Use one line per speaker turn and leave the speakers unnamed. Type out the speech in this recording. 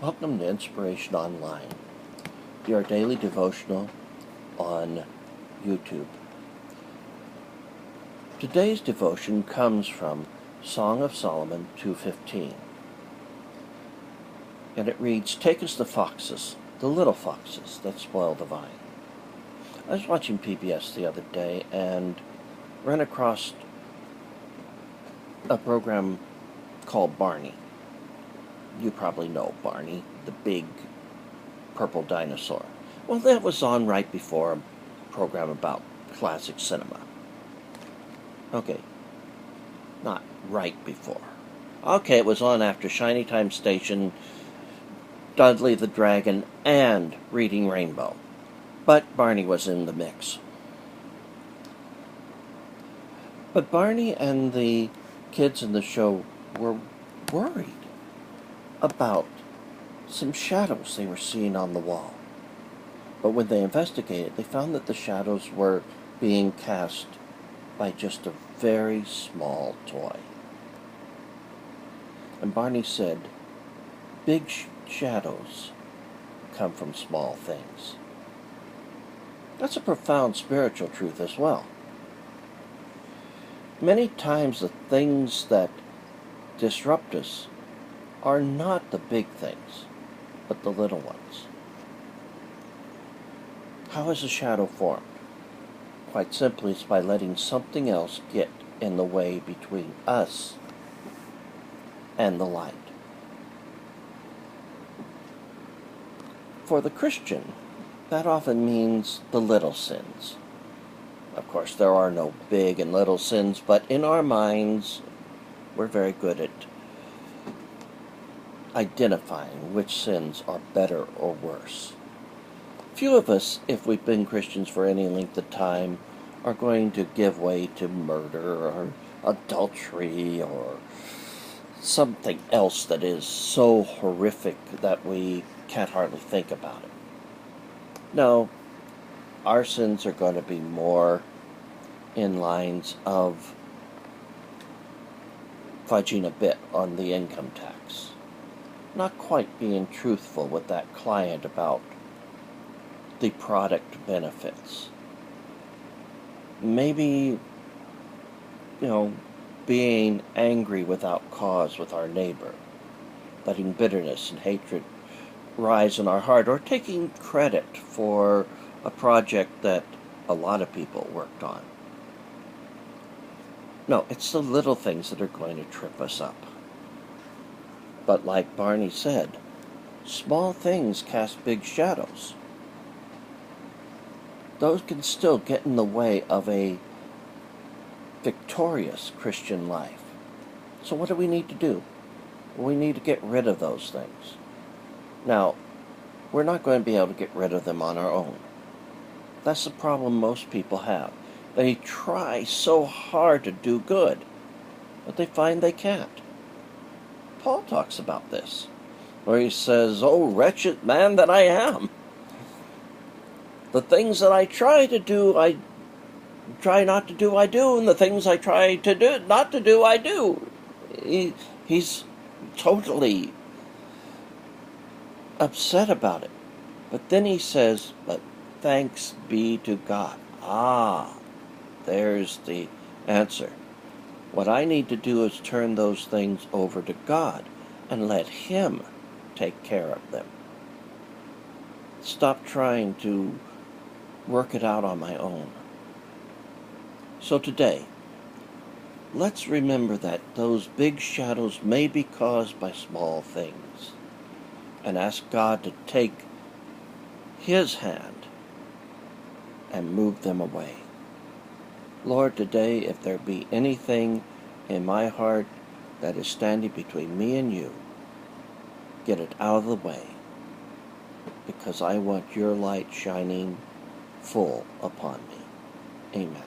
Welcome to Inspiration Online, your daily devotional on YouTube. Today's devotion comes from Song of Solomon 2:15, and it reads, "Take us the foxes, the little foxes that spoil the vine." I was watching PBS the other day and ran across a program called Barney. You probably know Barney, the big purple dinosaur. Well, that was on right before a program about classic cinema. Okay, not right before. Okay, it was on after Shiny Time Station, Dudley the Dragon, and Reading Rainbow. But Barney was in the mix. But Barney and the kids in the show were worried about some shadows they were seeing on the wall. But when they investigated, they found that the shadows were being cast by just a very small toy. And Barney said, big shadows come from small things. That's a profound spiritual truth as well. Many times the things that disrupt us are not the big things, but the little ones. How is a shadow formed? Quite simply, it's by letting something else get in the way between us and the light. For the Christian, that often means the little sins. Of course, there are no big and little sins, but in our minds, we're very good at identifying which sins are better or worse. Few of us, if we've been Christians for any length of time, are going to give way to murder or adultery or something else that is so horrific that we can't hardly think about it. No, our sins are going to be more in lines of fudging a bit on the income tax. Not quite being truthful with that client about the product benefits. Maybe, being angry without cause with our neighbor, letting bitterness and hatred rise in our heart, or taking credit for a project that a lot of people worked on. No, it's the little things that are going to trip us up. But like Barney said, small things cast big shadows. Those can still get in the way of a victorious Christian life. So what do we need to do? Well, we need to get rid of those things. Now, we're not going to be able to get rid of them on our own. That's the problem most people have. They try so hard to do good, but they find they can't. Paul talks about this, where he says, "Oh, wretched man that I am. The things that I try to do, I try not to do, I do, and the things I try to do, not to do, I do." He's totally upset about it. But then he says, "But thanks be to God." There's the answer. What I need to do is turn those things over to God and let Him take care of them. Stop trying to work it out on my own. So today, let's remember that those big shadows may be caused by small things, and ask God to take His hand and move them away. Lord, today, if there be anything in my heart that is standing between me and you, get it out of the way, because I want your light shining full upon me. Amen.